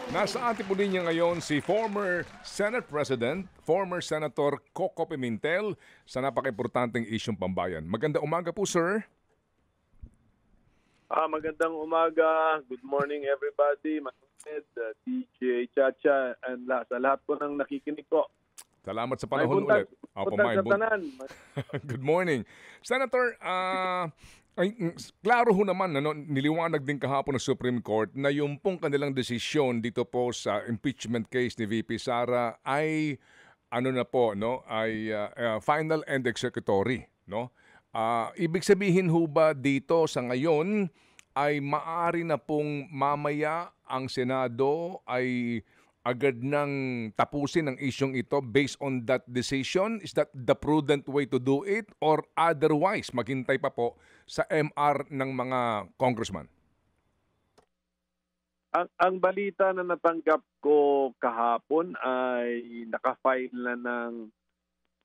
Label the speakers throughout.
Speaker 1: Nasa ating po niya ngayon si former Senate President, former Senator Coco Pimentel sa napaka-importanteng isyong pambayan. Magandang umaga po, sir.
Speaker 2: Magandang umaga. Good morning, everybody. Manuned, DJ Chacha, and sa lahat po ng nakikinig ko.
Speaker 1: Salamat sa panahon ulit.
Speaker 2: May tanan.
Speaker 1: Good morning. Senator, klaro ho naman, niliwanag din kahapon ng Supreme Court na yung pong kanilang desisyon dito po sa impeachment case ni VP Sara ay final and executory, no? Ibig sabihin ho ba dito sa ngayon ay maaari na pong mamaya ang Senado ay agad nang tapusin ang isyong ito based on that decision? Is that the prudent way to do it? Or otherwise, maghintay pa po sa MR ng mga congressman?
Speaker 2: Ang balita na natanggap ko kahapon ay nakafile na ng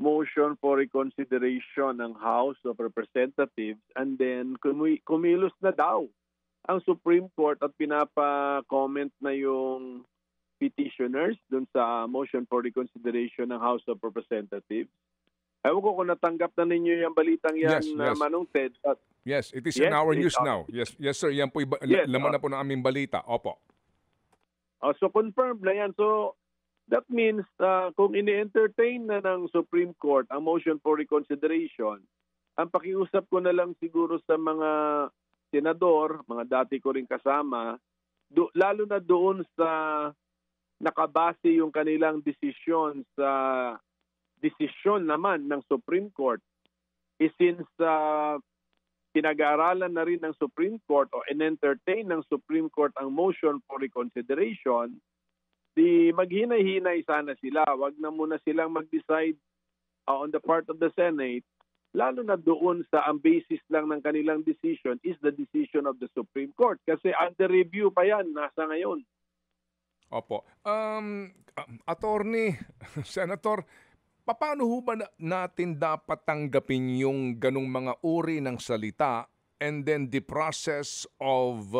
Speaker 2: motion for reconsideration ng House of Representatives, and then kumilos na daw ang Supreme Court at pinapa-comment na yung petitioners dun sa motion for reconsideration ng House of Representatives. Ewan ko kung natanggap na ninyo yung balitang yan,
Speaker 1: Yes.
Speaker 2: Manong Ted.
Speaker 1: Yes, it is in our news now. Yes, sir. Yan po laman na po ng aming balita. Opo.
Speaker 2: So confirmed na yan. So that means kung ini-entertain na ng Supreme Court ang motion for reconsideration, ang pakiusap ko na lang siguro sa mga senador, mga dati ko rin kasama, lalo na doon sa nakabase yung kanilang desisyon sa desisyon naman ng Supreme Court, since pinag-aaralan na rin ng Supreme Court o in-entertain ng Supreme Court ang motion for reconsideration, di maghinay-hinay sana sila. Wag na muna silang mag-decide on the part of the Senate, lalo na doon sa ang basis lang ng kanilang decision is the decision of the Supreme Court. Kasi under review pa yan, nasa ngayon.
Speaker 1: Opo. Attorney, Senator, paano ho ba natin dapat tanggapin yung ganong mga uri ng salita and then the process of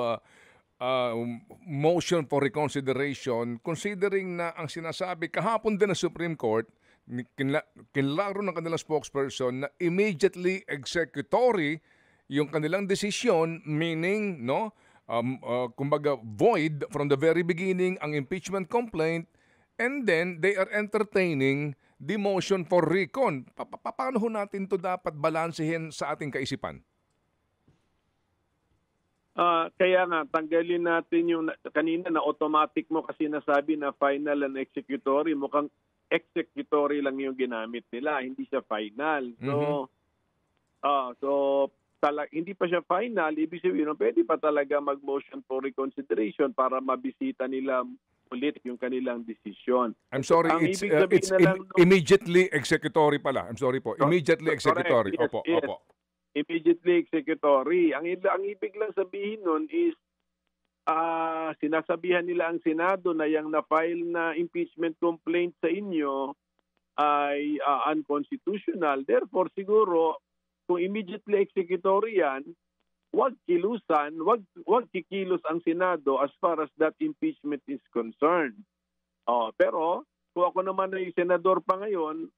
Speaker 1: motion for reconsideration, considering na ang sinasabi kahapon din ng Supreme Court, kinlaro ng kanilang spokesperson na immediately executory yung kanilang desisyon, meaning, no, kumbaga void from the very beginning ang impeachment complaint, and then they are entertaining the motion for recon. Paano ho natin to dapat balansehin sa ating kaisipan?
Speaker 2: Kaya nga, tanggalin natin yung kanina na automatic mo kasi nasabi na final and executory. Mukhang executory lang yung ginamit nila, hindi siya final. So, hindi pa siya final, ibig sabihin, pwede pa talaga mag-motion for reconsideration para mabisita nila ulit yung kanilang desisyon.
Speaker 1: I'm sorry, it's immediately executory pala. I'm sorry po, immediately executory.
Speaker 2: Correct. Yes,
Speaker 1: Opo.
Speaker 2: Immediately executory. Ang ibig lang sabihin nun is sinasabihan nila ang Senado na yung na-file na impeachment complaint sa inyo ay unconstitutional. Therefore, siguro, kung immediately executory yan, wag kikilos ang Senado as far as that impeachment is concerned. Pero kung ako naman ay senador pa ngayon,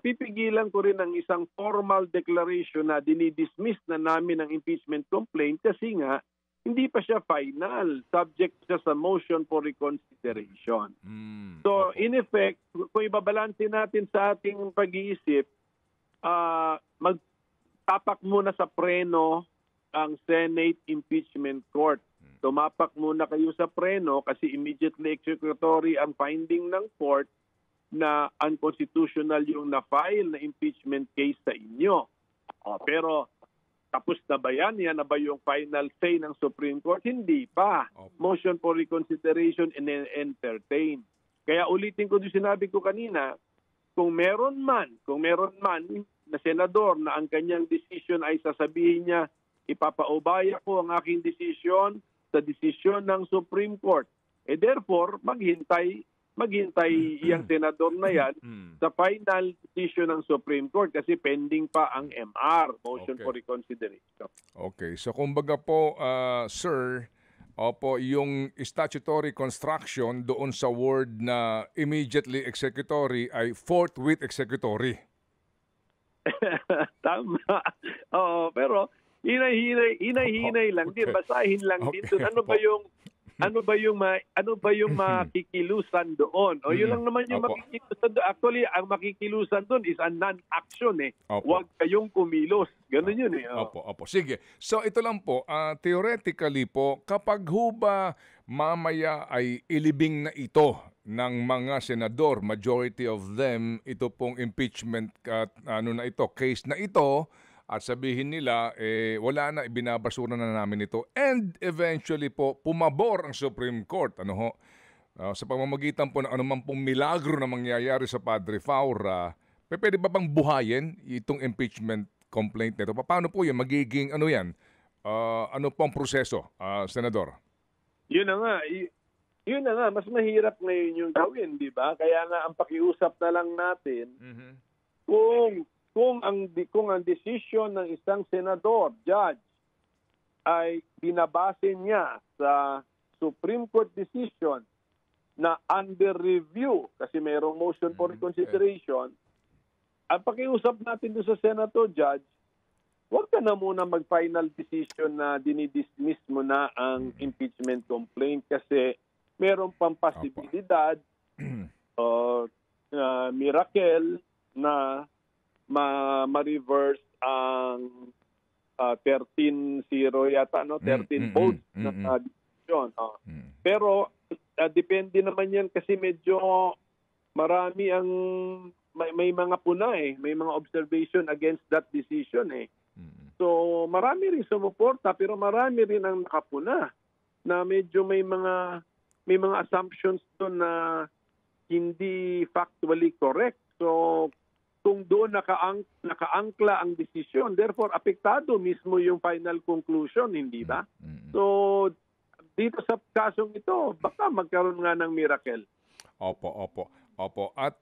Speaker 2: pipigilan ko rin ang isang formal declaration na dinidismiss na namin ang impeachment complaint kasi nga hindi pa siya final, subject siya sa motion for reconsideration. So in effect, kung ibabalanse natin sa ating pag-iisip, magtapak muna sa preno ang Senate Impeachment Court. Tumapak muna kayo sa preno kasi immediately executory ang finding ng court na unconstitutional yung na-file na impeachment case sa inyo. Pero tapos na ba yan? Yan na ba yung final say ng Supreme Court? Hindi pa. Motion for reconsideration and entertain. Kaya ulitin ko yung sinabi ko kanina, kung meron man na senador na ang kanyang decision ay sasabihin niya, ipapaubaya ko ang aking decision sa desisyon ng Supreme Court. Therefore, maghintay yung senador na yan sa final decision ng Supreme Court kasi pending pa ang MR, motion for reconsideration.
Speaker 1: Okay. So kumbaga po, sir, Opo, yung statutory construction doon sa word na immediately executory ay forthwith executory.
Speaker 2: Tama. Oo, pero hinay-hinay lang din.
Speaker 1: Okay.
Speaker 2: Basahin lang din
Speaker 1: Okay
Speaker 2: doon. Ano
Speaker 1: po.
Speaker 2: ba yung makikilusan doon? O yun lang naman yung
Speaker 1: Opo.
Speaker 2: makikilusan doon. Actually, ang makikilusan doon is a non-action eh.
Speaker 1: Opo.
Speaker 2: Huwag kayong kumilos. Ganun yun eh. Oh.
Speaker 1: Opo. Sige. So ito lang po, theoretically po, kapag ho ba mamaya ay ilibing na ito ng mga senador, majority of them, ito pong impeachment case na ito, at sabihin nila, wala na, ibinabasura na namin ito. And eventually po, pumabor ang Supreme Court. Sa pamamagitan po ng anumang pong milagro na mangyayari sa Padre Faura, pwede ba bang buhayin itong impeachment complaint nito? Paano po yun? Magiging ano pong proseso, Senador?
Speaker 2: Yun na nga. Yun na nga. Mas mahirap ngayon yung gawin, di ba? Kaya nga ang pakiusap na lang natin, kung ang decision ng isang senador, judge, ay binabase niya sa Supreme Court decision na under review, kasi mayroong motion for reconsideration, ang pakiusap natin doon sa senator, judge, huwag ka na muna mag-final decision na dinidismiss mo na ang impeachment complaint kasi mayroong pang posibilidad miracle na ma-reverse ang 13-0 yata, 13 votes na decision. Pero depende naman yan kasi medyo marami ang may mga puna may mga observation against that decision So marami rin sumuporta pero marami rin ang nakapuna na medyo may mga assumptions doon na hindi factually correct. So kung doon nakaangkla ang desisyon, therefore apektado mismo yung final conclusion, hindi ba? So dito sa kasong ito, baka magkaroon nga ng miracle.
Speaker 1: Opo. At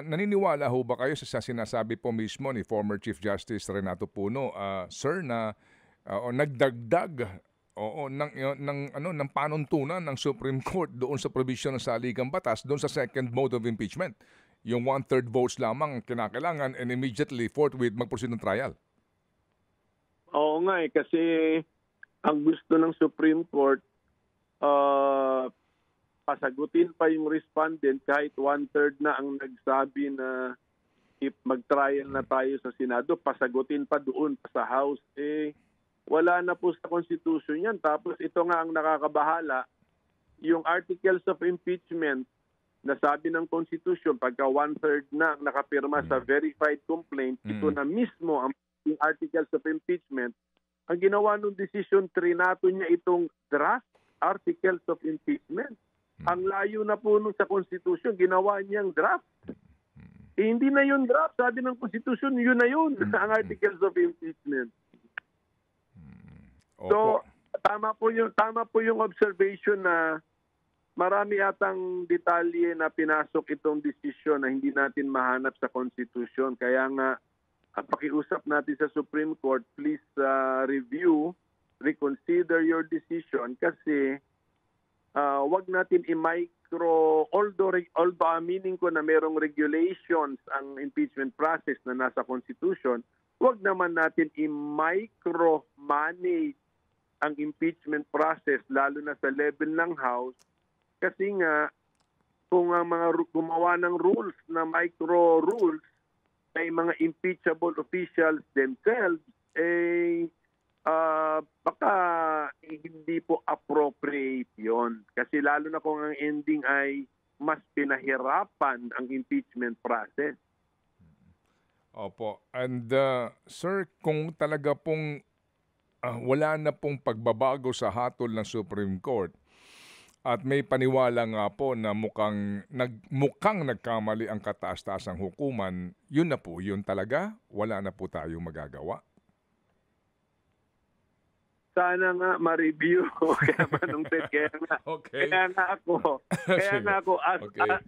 Speaker 1: naniniwala ho ba kayo sa sinasabi po mismo ni former Chief Justice Renato Puno, sir, na nagdagdag ng panuntunan ng Supreme Court doon sa provision ng saligang batas doon sa second mode of impeachment? Yung 1/3 votes lamang kinakailangan and immediately forthwith mag-proceed ng trial.
Speaker 2: Oo nga kasi ang gusto ng Supreme Court pasagutin pa yung respondent kahit 1/3 na ang nagsabi na if mag-trial na tayo sa Senado, pasagutin pa doon sa House. Wala na po sa Constitution yan. Tapos ito nga ang nakakabahala, yung articles of impeachment na sabi ng Constitution, pagka 1/3 na ang nakapirma sa verified complaint, ito na mismo ang articles of impeachment. Ang ginawa ng decision, trinato niya itong draft articles of impeachment. Ang layo na po nun sa Constitution, ginawa niyang draft. Hindi na yun draft, sabi ng Constitution, yun na yun, ang articles of impeachment. So, tama po yung observation na marami atang detalye na pinasok itong desisyon na hindi natin mahanap sa Constitution. Kaya nga, ang pakiusap natin sa Supreme Court, please review, reconsider your decision kasi wag natin i-micro, although aminin ko na merong regulations ang impeachment process na nasa Constitution, wag naman natin i-micro-manage ang impeachment process lalo na sa level ng House. Kasi nga, kung ang mga gumawa ng rules na micro-rules ay mga impeachable officials themselves, baka hindi po appropriate yon. Kasi lalo na kung ang ending ay mas pinahirapan ang impeachment process.
Speaker 1: Opo. And sir, kung talaga pong wala na pong pagbabago sa hatol ng Supreme Court, at may paniwala nga po na mukhang nagkamali ang kataas-taasang hukuman, yun na po, yun talaga, wala na po tayong magagawa.
Speaker 2: Sana nga ma-review kaya Manong Ted, kaya nga ako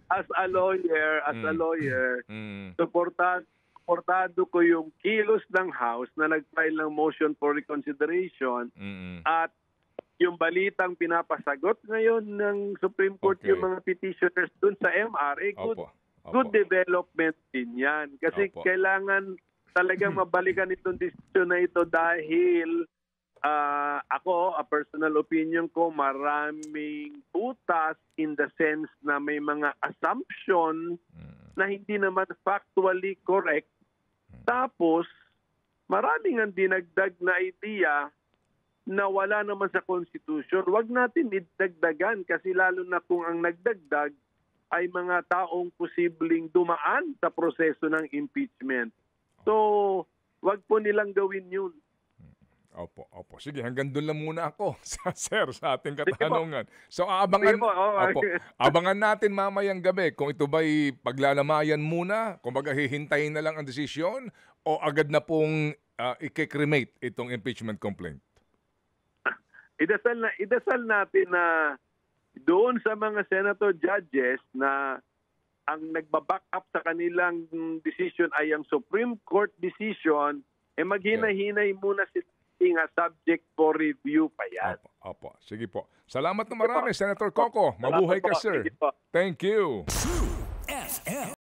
Speaker 2: as a lawyer, supportado ko yung kilos ng House na nag-file ng motion for reconsideration at yung balitang pinapasagot ngayon ng Supreme Court
Speaker 1: Okay.
Speaker 2: yung mga petitioners dun sa MR, good,
Speaker 1: Opo. Opo.
Speaker 2: good development din yan. Kasi
Speaker 1: Opo.
Speaker 2: kailangan talagang mabalikan itong desisyon na ito dahil ako, a personal opinion ko, maraming butas in the sense na may mga assumption na hindi naman factually correct. Tapos, maraming ang dinagdag na idea na wala naman sa Constitution. Huwag natin idagdagan kasi lalo na kung ang nagdagdag ay mga taong posibleng dumaan sa proseso ng impeachment. So, wag po nilang gawin yun.
Speaker 1: Opo, opo. Sige, hanggang doon lang muna ako sa ating
Speaker 2: Sige po.
Speaker 1: katanungan. So abangan,
Speaker 2: Sige po,
Speaker 1: opo, abangan natin mamayang gabi kung ito ba'y paglalamayan muna, kung baga hihintayin na lang ang desisyon o agad na pong i-cremate itong impeachment complaint.
Speaker 2: Idasal natin na doon sa mga senator judges na ang nagbaback up sa kanilang decision ay ang Supreme Court decision, maghinay-hinay muna sila subject for review pa yan.
Speaker 1: Opo, opo. Sige po. Salamat na marami, Senator Coco. Mabuhay ka, sir.
Speaker 2: Sige po.
Speaker 1: Thank you.
Speaker 3: FM